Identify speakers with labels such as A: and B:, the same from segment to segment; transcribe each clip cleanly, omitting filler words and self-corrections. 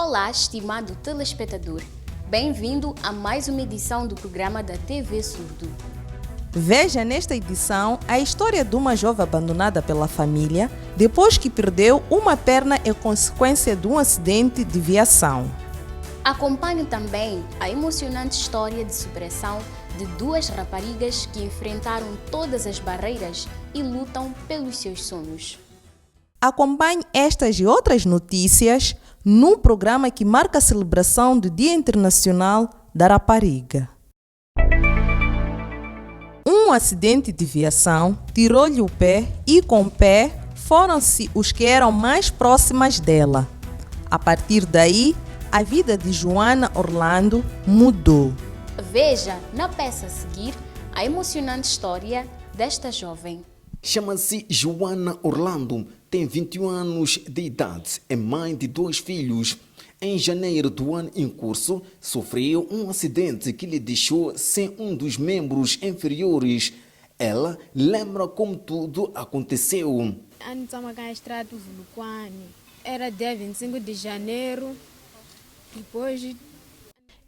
A: Olá, estimado telespectador. Bem-vindo a mais uma edição do programa da TV Surdo.
B: Veja nesta edição a história de uma jovem abandonada pela família depois que perdeu uma perna em consequência de um acidente de viação.
A: Acompanhe também a emocionante história de superação de duas raparigas que enfrentaram todas as barreiras e lutam pelos seus sonhos.
B: Acompanhe estas e outras notícias num programa que marca a celebração do Dia Internacional da Rapariga. Um acidente de viação tirou-lhe o pé e com o pé foram-se os que eram mais próximas dela. A partir daí, a vida de Joana Orlando mudou.
A: Veja na peça a seguir a emocionante história desta jovem.
C: Chama-se Joana Orlando, tem 21 anos de idade, é mãe de 2 filhos. Em janeiro do ano em curso, sofreu um acidente que lhe deixou sem um dos membros inferiores. Ela lembra como tudo aconteceu.
D: Estava na estrada do Vulcano. Era dia 25 de janeiro. Depois...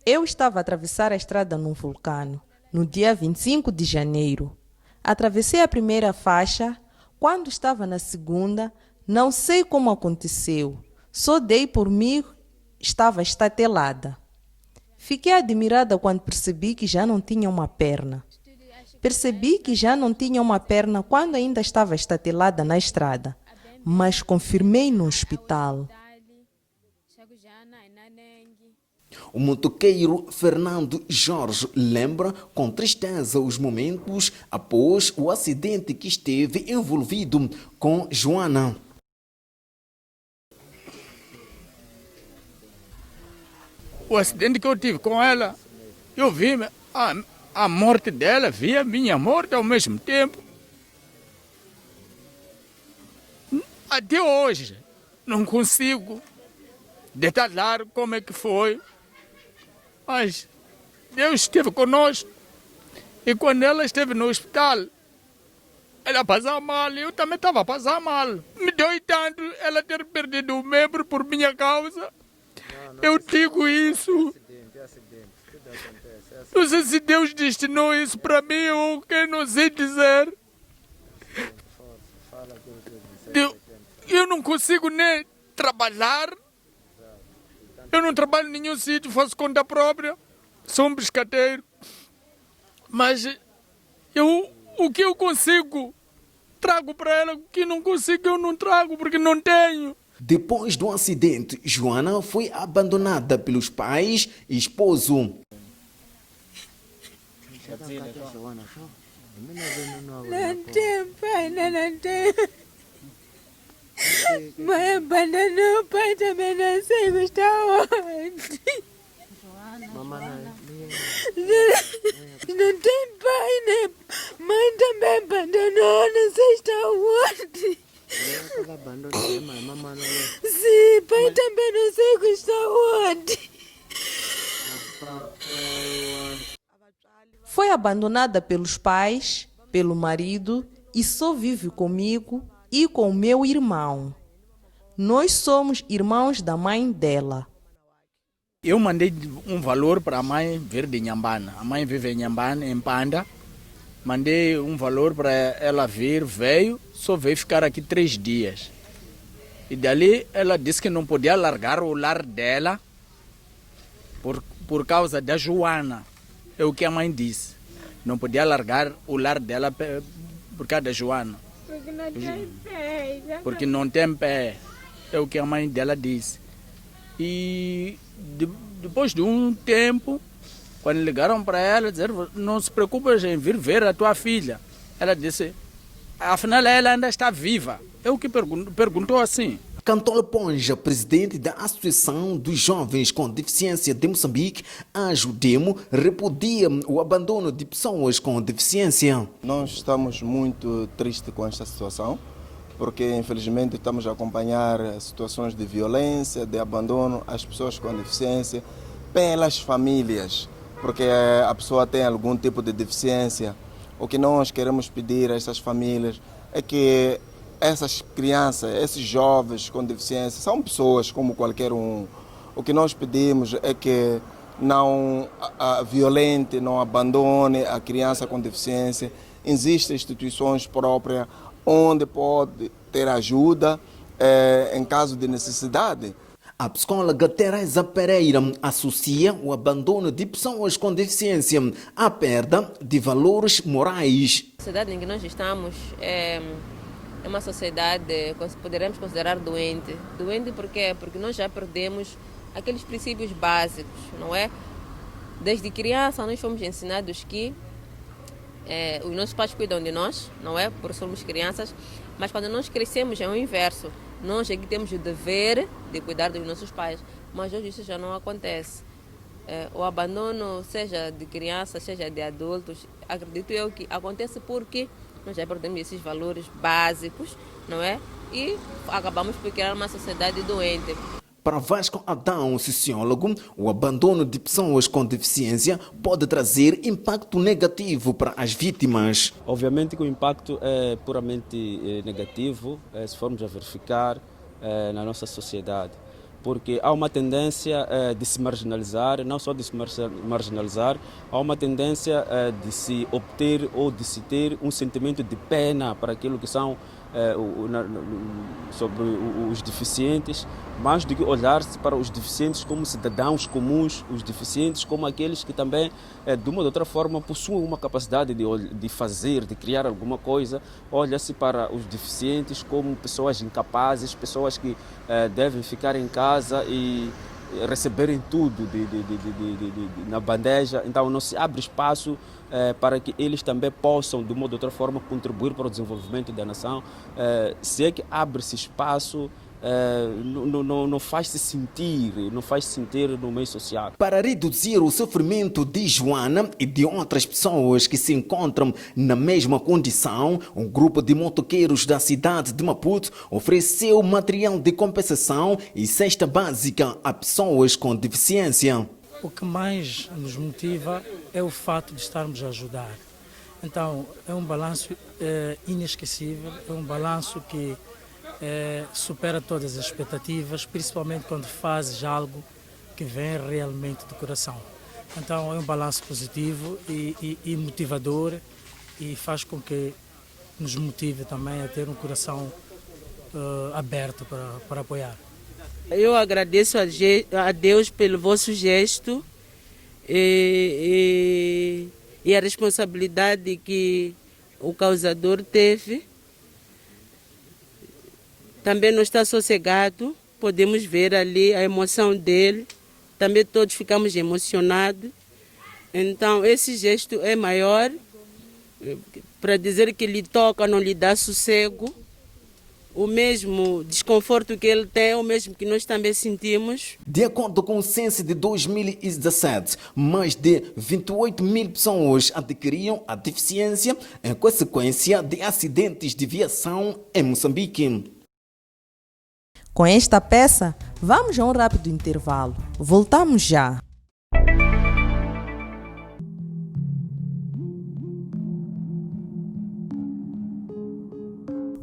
B: Eu estava a atravessar a estrada num vulcano, no dia 25 de janeiro. Atravessei a primeira faixa. Quando estava na segunda, não sei como aconteceu. Só dei por mim, estava estatelada. Fiquei admirada quando percebi que já não tinha uma perna. Percebi que já não tinha uma perna quando ainda estava estatelada na estrada, mas confirmei no hospital.
C: O motoqueiro Fernando Jorge lembra com tristeza os momentos após o acidente que esteve envolvido com Joana.
E: O acidente que eu tive com ela, eu vi a morte dela, vi a minha morte ao mesmo tempo. Até hoje, não consigo detalhar como é que foi. Mas Deus esteve conosco e quando ela esteve no hospital, ela passava mal, eu também estava a passar mal. Me dói tanto ela ter perdido um membro por minha causa. Eu digo isso. Não sei se Deus destinou isso para mim ou o que, não sei dizer. Eu não consigo nem trabalhar. Eu não trabalho em nenhum sítio, faço conta própria, sou um pescateiro. Mas o que eu consigo, trago para ela. O que não consigo, eu não trago, porque não tenho.
C: Depois do acidente, Joana foi abandonada pelos pais e esposo.
D: Não tem pai, não tem. Mãe abandonou o pai também, não sei que está onde. Não tem pai, né? Mãe também abandonou, não sei está onde. Sim, pai também não sei que está onde.
B: Foi abandonada pelos pais, pelo marido e só vive comigo e com o meu irmão. Nós somos irmãos da mãe dela.
E: Eu mandei um valor para a mãe vir de Inhambane. A mãe vive em Inhambane, em Panda. Mandei um valor para ela vir, veio, só veio ficar aqui 3 dias. E dali ela disse que não podia largar o lar dela por causa da Joana. É o que a mãe disse. Não podia largar o lar dela por causa da Joana.
D: Porque não tem pé.
E: Porque não tem pé. É o que a mãe dela disse. E depois de um tempo, quando ligaram para ela, disseram, não se preocupe em vir ver a tua filha. Ela disse, afinal ela ainda está viva. É o que perguntou assim.
C: Cantolo Ponja, presidente da Associação dos Jovens com Deficiência de Moçambique, Ajudemo, repudia o abandono de pessoas com deficiência.
F: Nós estamos muito tristes com esta situação, porque infelizmente estamos a acompanhar situações de violência, de abandono às pessoas com deficiência pelas famílias, porque a pessoa tem algum tipo de deficiência. O que nós queremos pedir a essas famílias é que essas crianças, esses jovens com deficiência, são pessoas como qualquer um, O que nós pedimos é que não violente, não abandone a criança com deficiência. Existem instituições próprias onde pode ter ajuda em caso de necessidade.
C: A psicóloga Teresa Pereira associa o abandono de pessoas com deficiência à perda de valores morais.
G: A sociedade em que nós estamos é uma sociedade que poderemos considerar doente. Doente por quê? Porque nós já perdemos aqueles princípios básicos, não é? Desde criança nós fomos ensinados que os nossos pais cuidam de nós, não é? Porque somos crianças, mas quando nós crescemos é o inverso. Nós aqui temos o dever de cuidar dos nossos pais, mas hoje isso já não acontece. O abandono, seja de crianças, seja de adultos, acredito eu que acontece porque nós já perdemos esses valores básicos, não é? E acabamos por criar uma sociedade doente.
C: Para Vasco Adão, sociólogo, o abandono de pessoas com deficiência pode trazer impacto negativo para as vítimas.
H: Obviamente que o impacto é puramente negativo, se formos a verificar na nossa sociedade, porque há uma tendência de se marginalizar, não só de se marginalizar, há uma tendência de se obter ou de se ter um sentimento de pena para aquilo que são sobre os deficientes, mais do que olhar-se para os deficientes como cidadãos comuns, os deficientes como aqueles que também, de uma ou outra forma, possuem uma capacidade de fazer, de criar alguma coisa. Olha-se para os deficientes como pessoas incapazes, pessoas que devem ficar em casa e receberem tudo na bandeja. Então não se abre espaço para que eles também possam, de uma ou outra forma, contribuir para o desenvolvimento da nação. Se é que abre-se espaço, não faz-se sentir no meio social.
C: Para reduzir o sofrimento de Joana e de outras pessoas que se encontram na mesma condição, um grupo de motoqueiros da cidade de Maputo ofereceu material de compensação e cesta básica a pessoas com deficiência.
I: O que mais nos motiva é o fato de estarmos a ajudar. Então, é um balanço inesquecível, é um balanço que supera todas as expectativas, principalmente quando fazes algo que vem realmente do coração. Então, é um balanço positivo e motivador e faz com que nos motive também a ter um coração aberto para apoiar.
J: Eu agradeço a Deus pelo vosso gesto e a responsabilidade que o causador teve. Também não está sossegado, podemos ver ali a emoção dele, também todos ficamos emocionados. Então esse gesto é maior, para dizer que lhe toca, não lhe dá sossego. O mesmo desconforto que ele tem é o mesmo que nós também sentimos.
C: De acordo com o censo de 2017, mais de 28 mil pessoas adquiriram a deficiência em consequência de acidentes de viação em Moçambique.
B: Com esta peça, vamos a um rápido intervalo. Voltamos já.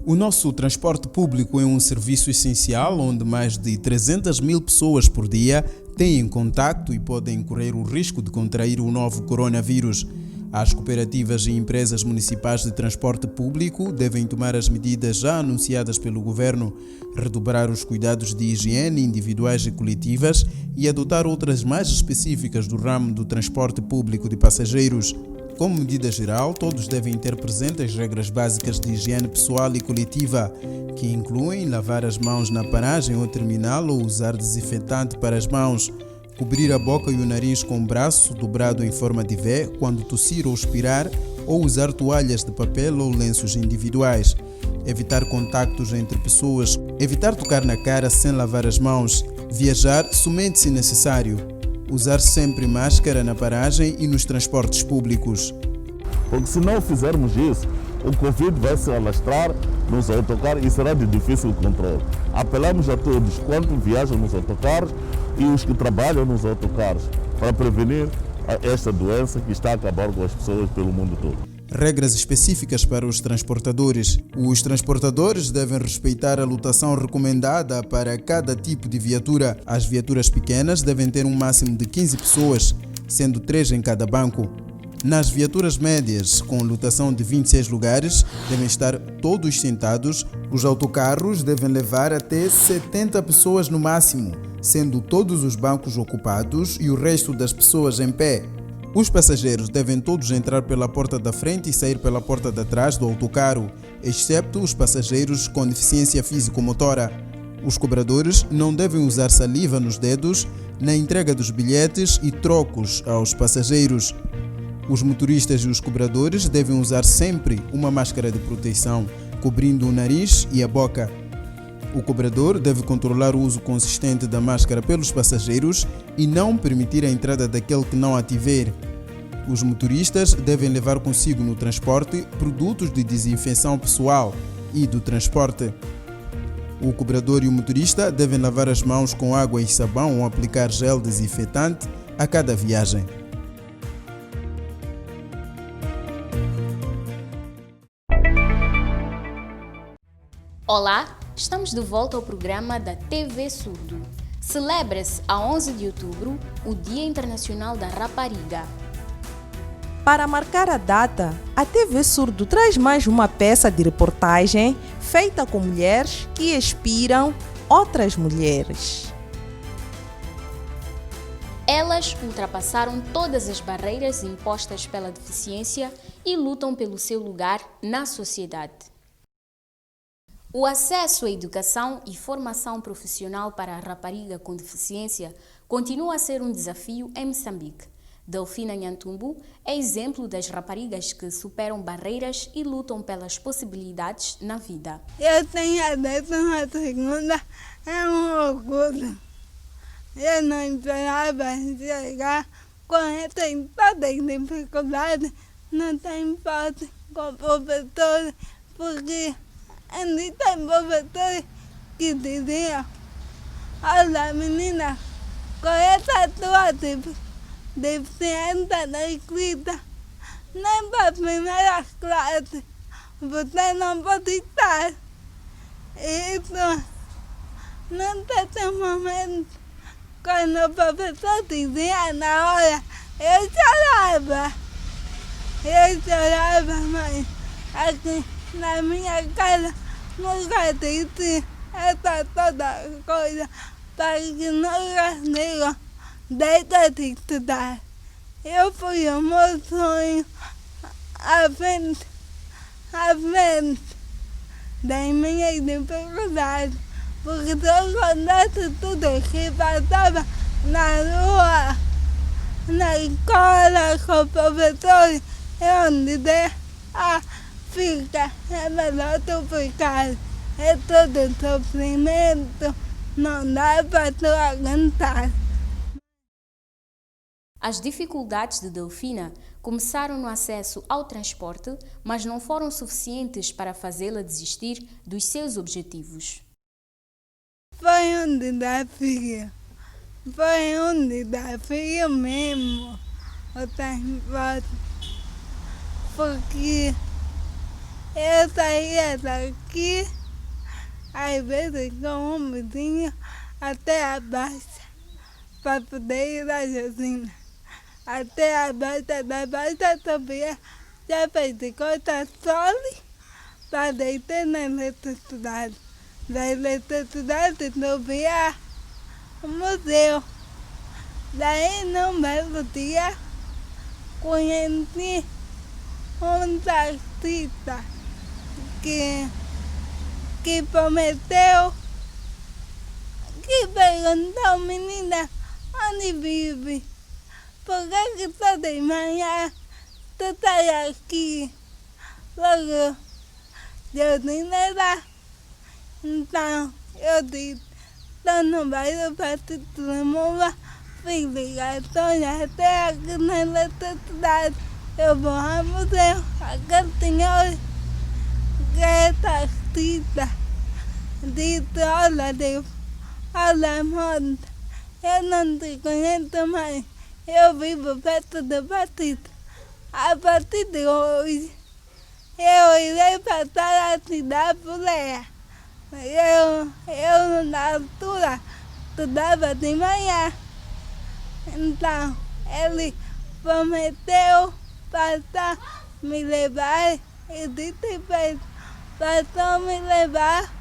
K: O nosso transporte público é um serviço essencial onde mais de 300 mil pessoas por dia têm contacto e podem correr o risco de contrair o novo coronavírus. As cooperativas e empresas municipais de transporte público devem tomar as medidas já anunciadas pelo governo, redobrar os cuidados de higiene individuais e coletivas e adotar outras mais específicas do ramo do transporte público de passageiros. Como medida geral, todos devem ter presente as regras básicas de higiene pessoal e coletiva, que incluem lavar as mãos na paragem ou terminal ou usar desinfetante para as mãos, cobrir a boca e o nariz com o braço dobrado em forma de V quando tossir ou expirar, ou usar toalhas de papel ou lenços individuais, evitar contactos entre pessoas, evitar tocar na cara sem lavar as mãos, viajar somente se necessário, usar sempre máscara na paragem e nos transportes públicos.
L: Porque se não fizermos isso, o Covid vai se alastrar nos autocarros e será de difícil controle. Apelamos a todos quanto viajam nos autocarros e os que trabalham nos autocarros para prevenir esta doença que está a acabar com as pessoas pelo mundo todo.
K: regras específicas para os transportadores. Os transportadores devem respeitar a lotação recomendada para cada tipo de viatura. As viaturas pequenas devem ter um máximo de 15 pessoas, sendo 3 em cada banco. Nas viaturas médias, com lotação de 26 lugares, devem estar todos sentados. Os autocarros devem levar até 70 pessoas no máximo, sendo todos os bancos ocupados e o resto das pessoas em pé. Os passageiros devem todos entrar pela porta da frente e sair pela porta de trás do autocarro, excepto os passageiros com deficiência físico-motora. Os cobradores não devem usar saliva nos dedos na entrega dos bilhetes e trocos aos passageiros. Os motoristas e os cobradores devem usar sempre uma máscara de proteção, cobrindo o nariz e a boca. O cobrador deve controlar o uso consistente da máscara pelos passageiros e não permitir a entrada daquele que não a tiver. Os motoristas devem levar consigo no transporte produtos de desinfecção pessoal e do transporte. O cobrador e o motorista devem lavar as mãos com água e sabão ou aplicar gel desinfetante a cada viagem.
A: Olá, estamos de volta ao programa da TV Surdo. Celebra-se a 11 de outubro o Dia Internacional da Rapariga.
B: Para marcar a data, a TV Surdo traz mais uma peça de reportagem feita com mulheres que inspiram outras mulheres.
A: Elas ultrapassaram todas as barreiras impostas pela deficiência e lutam pelo seu lugar na sociedade. O acesso à educação e formação profissional para a rapariga com deficiência continua a ser um desafio em Moçambique. Delfina Nhantumbo é exemplo das raparigas que superam barreiras e lutam pelas possibilidades na vida.
M: Eu tenho a 12ª, é um orgulho. Eu não esperava chegar com essa toda dificuldade, não tem falta com professores, porque ainda tem professores que diziam: olha menina, com essa tua deficiência na escrita, nem para a primeira classe você não pode estar. Isso não tem momento. Quando o professor dizia na hora, eu chorava, mas aqui na minha casa nunca disse essa toda coisa para que nunca digam, deixa de estudar. Eu fui o meu sonho à frente das minhas dificuldades, porque se eu contasse tudo que passava na rua, na escola, com professores, eu dizer: fica, é melhor tu ficar, é todo sofrimento, não dá para tu aguentar.
A: As dificuldades de Delfina começaram no acesso ao transporte, mas não foram suficientes para fazê-la desistir dos seus objetivos.
M: Foi um desafio mesmo o transporte, porque eu saía daqui, às vezes com um vizinho até a Baixa, para poder ir à Josina. Até a Baixa da Baixa subia, já fez de costa sole para descer na eletricidade. Da eletricidade subia o museu. Daí, num belo dia, conheci um taxista que prometeu, que perguntou: menina, onde vive? Por que toda manhã tu estás aqui? Logo, eu disse lá. Então, eu disse: estou no bairro Partido Lemova, fiz ligações até aqui na eletricidade. Eu vou ao museu, aquele senhor que é taxista disse: olha Deus, olha moça, eu não te conheço mais, eu vivo perto do partido. A partir de hoje, eu irei passar a estudar por ela. Eu na altura estudava de manhã. Então, ele prometeu passar me levar e disse passou me levar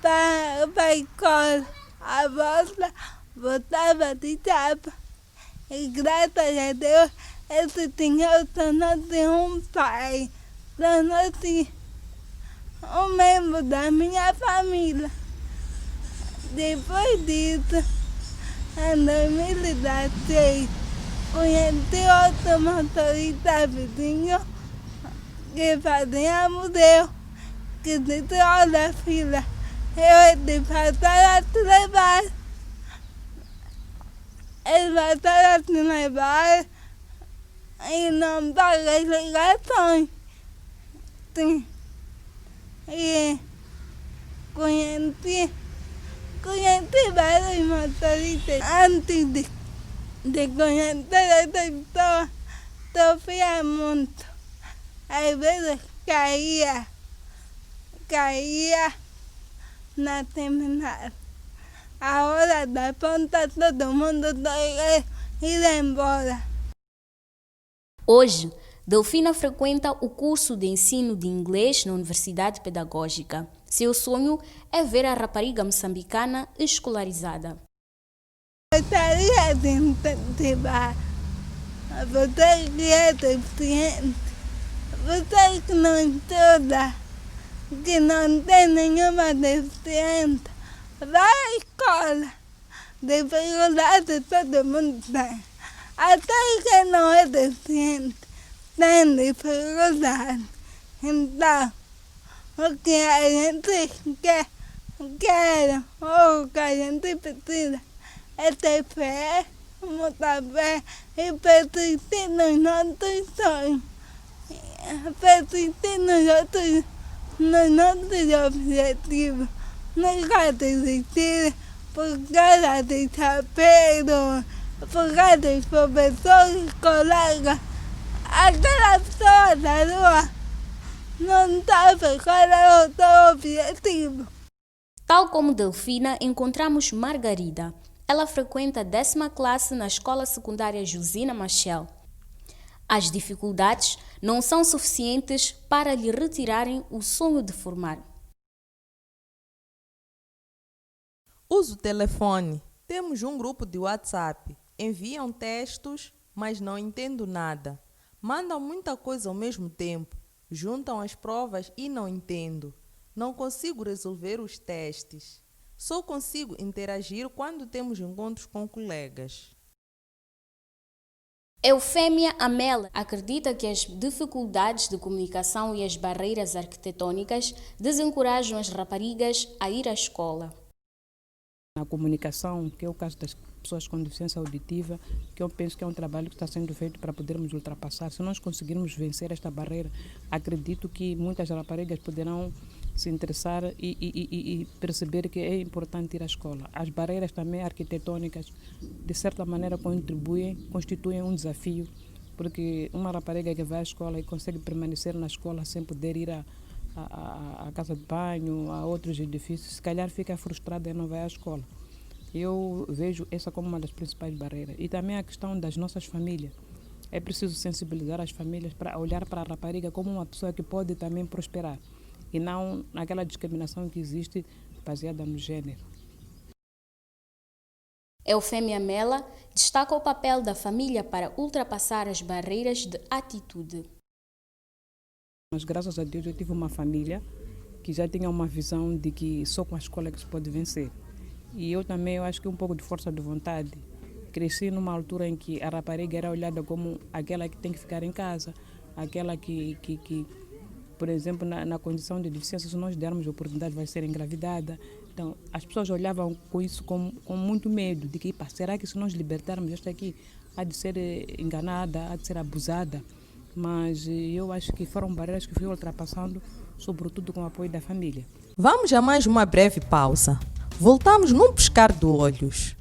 M: para a escola. A volta voltava de chapa. E graças a Deus, esse senhor tornou-se um pai, tornou-se um membro da minha família. Depois disso, em 2016, conheci outro motorista vizinho que fazia museu, que disse, olha filha, eu de passar a te levar. Ele vai a te levar e não paga as ligações. Sim. E conheci vários motoristas antes de conhecer essa pessoa. Sofria muito. Às vezes caía na terminal. A hora da ponta todo mundo ir embora.
A: Hoje, Delfina frequenta o curso de ensino de inglês na Universidade Pedagógica. Seu sonho é ver a rapariga moçambicana escolarizada.
M: Gostaria de incentivar você que é deficiente, você que não estuda, que não tem nenhuma deficiência, vai à escola. Dificuldade todo mundo tem. Até quem não é deficiente tem dificuldade. Então, o que a gente quer ou o que a gente precisa é ter fé, muita fé e persistir nos nossos sonhos, persistir nos nossos objetivos, nunca desistir por causa de chapeiro, por causa dos professores, colegas. Aquela pessoa da rua não sabe qual é o seu objetivo.
A: Tal como Delfina, encontramos Margarida. Ela frequenta a 10ª classe na escola secundária Josina Machel. As dificuldades não são suficientes para lhe retirarem o sonho de formar.
B: Uso o telefone. Temos um grupo de WhatsApp. Enviam textos, mas não entendo nada. Mandam muita coisa ao mesmo tempo. Juntam as provas e não entendo. Não consigo resolver os testes. Só consigo interagir quando temos encontros com colegas.
A: Eufêmia Amela acredita que as dificuldades de comunicação e as barreiras arquitetônicas desencorajam as raparigas a ir à escola.
N: A comunicação, que é o caso das pessoas com deficiência auditiva, que eu penso que é um trabalho que está sendo feito para podermos ultrapassar. Se nós conseguirmos vencer esta barreira, acredito que muitas raparigas poderão se interessar e perceber que é importante ir à escola. As barreiras também arquitetônicas, de certa maneira, constituem um desafio, porque uma rapariga que vai à escola e consegue permanecer na escola sem poder ir à casa de banho, a outros edifícios, se calhar fica frustrada e não vai à escola. Eu vejo essa como uma das principais barreiras. E também a questão das nossas famílias. É preciso sensibilizar as famílias para olhar para a rapariga como uma pessoa que pode também prosperar, e não aquela discriminação que existe baseada no gênero.
A: Eufêmia Mela destaca o papel da família para ultrapassar as barreiras de atitude.
N: Mas graças a Deus eu tive uma família que já tinha uma visão de que só com a escola que se pode vencer. E eu também, eu acho que um pouco de força de vontade. Cresci numa altura em que a rapariga era olhada como aquela que tem que ficar em casa, aquela que por exemplo, na condição de deficiência, se nós dermos a oportunidade, vai ser engravidada. Então, as pessoas olhavam com isso com muito medo, de que, será que se nós libertarmos esta aqui, há de ser enganada, há de ser abusada? Mas eu acho que foram barreiras que fui ultrapassando, sobretudo com o apoio da família.
B: Vamos a mais uma breve pausa. Voltamos num piscar de olhos.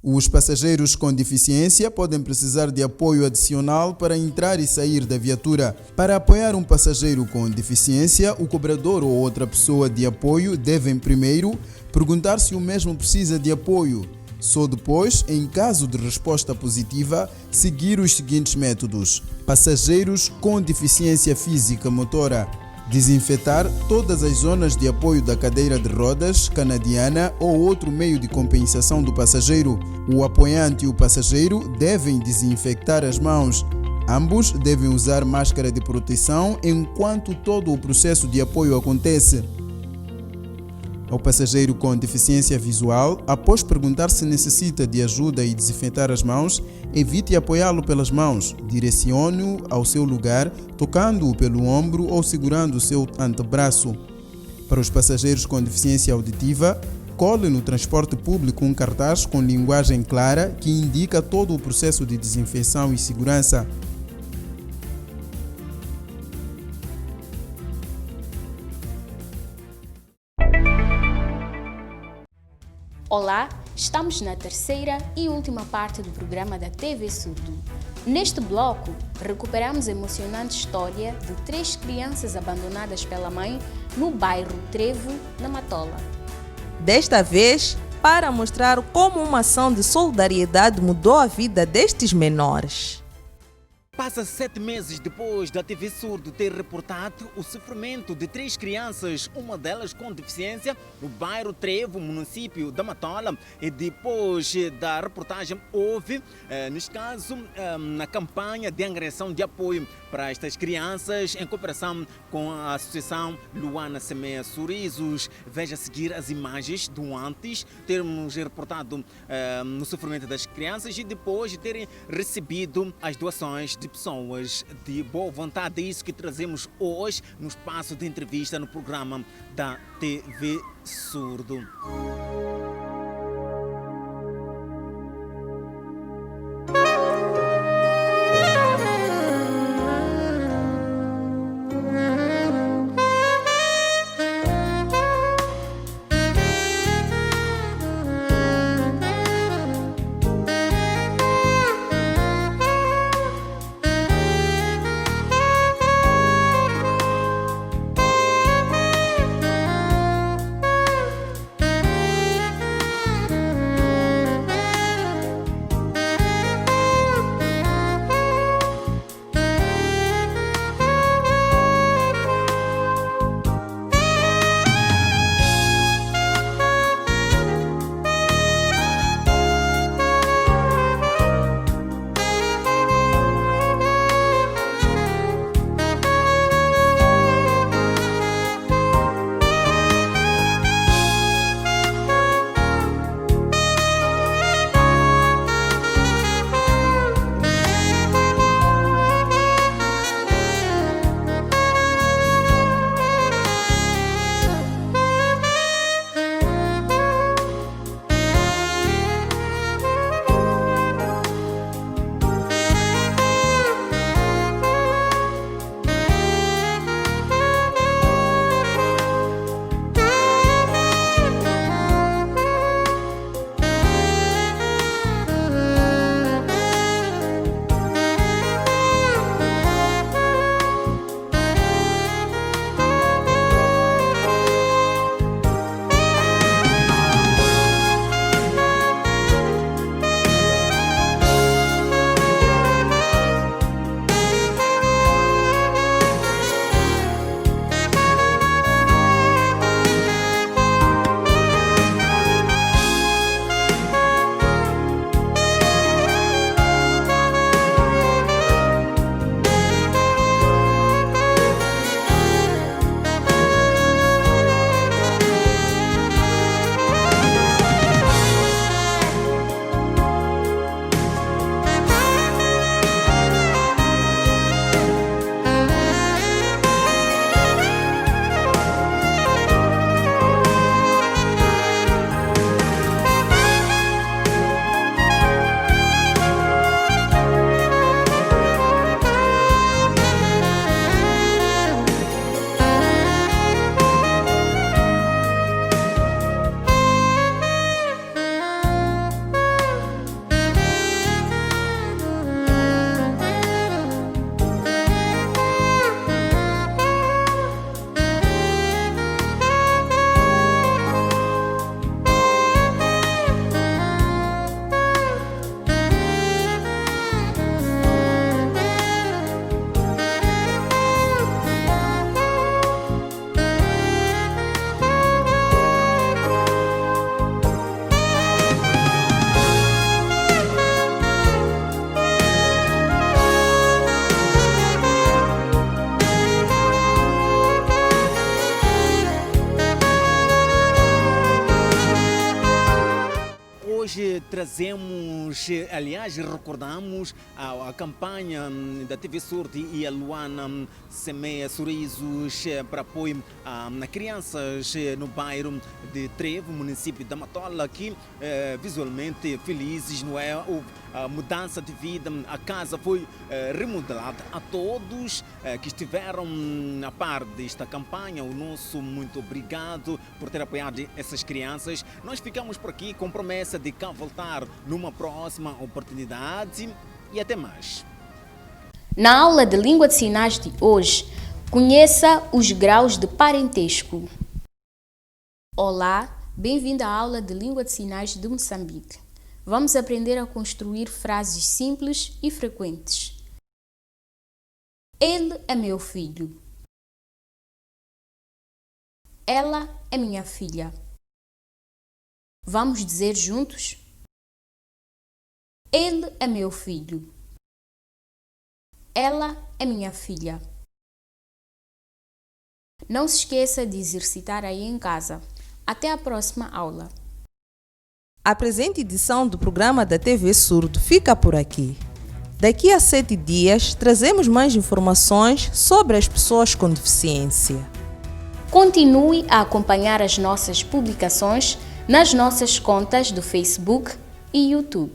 K: Os passageiros com deficiência podem precisar de apoio adicional para entrar e sair da viatura. Para apoiar um passageiro com deficiência, o cobrador ou outra pessoa de apoio devem primeiro perguntar se o mesmo precisa de apoio. Só depois, em caso de resposta positiva, seguir os seguintes métodos: passageiros com deficiência física motora. Desinfetar todas as zonas de apoio da cadeira de rodas, canadiana ou outro meio de compensação do passageiro. O apoiante e o passageiro devem desinfectar as mãos. Ambos devem usar máscara de proteção enquanto todo o processo de apoio acontece. Ao passageiro com deficiência visual, após perguntar se necessita de ajuda e desinfetar as mãos, evite apoiá-lo pelas mãos. Direcione-o ao seu lugar, tocando-o pelo ombro ou segurando o seu antebraço. Para os passageiros com deficiência auditiva, cole no transporte público um cartaz com linguagem clara que indica todo o processo de desinfecção e segurança.
A: Olá, estamos na terceira e última parte do programa da TV Surdo. Neste bloco, recuperamos a emocionante história de 3 crianças abandonadas pela mãe no bairro Trevo, na Matola.
B: Desta vez, para mostrar como uma ação de solidariedade mudou a vida destes menores.
C: Passa 7 meses depois da TV Surdo ter reportado o sofrimento de 3 crianças, uma delas com deficiência, no bairro Trevo, município da Matola. E depois da reportagem houve, neste caso, na campanha de angariação de apoio para estas crianças, em cooperação com a Associação Luana Semeia Sorrisos. Veja a seguir as imagens do antes, termos reportado no sofrimento das crianças e depois de terem recebido as doações de pessoas de boa vontade. É isso que trazemos hoje no espaço de entrevista no programa da TV Surdo. trazemos, aliás, recordamos a campanha da TV Surdo e a Luana semeia sorrisos para apoio a crianças no bairro de Trevo, município da Matola, que visualmente felizes, não é? A mudança de vida, a casa foi remodelada. A todos que estiveram a par desta campanha, o nosso muito obrigado por ter apoiado essas crianças. Nós ficamos por aqui com promessa de cá voltar numa próxima oportunidade e até mais.
A: Na aula de Língua de Sinais de hoje, conheça os graus de parentesco. Olá, bem-vindo à aula de Língua de Sinais de Moçambique. Vamos aprender a construir frases simples e frequentes. Ele é meu filho. Ela é minha filha. Vamos dizer juntos? Ele é meu filho. Ela é minha filha. Não se esqueça de exercitar aí em casa. Até a próxima aula.
B: A presente edição do programa da TV Surdo fica por aqui. Daqui a 7 dias, trazemos mais informações sobre as pessoas com deficiência.
A: Continue a acompanhar as nossas publicações nas nossas contas do Facebook e YouTube.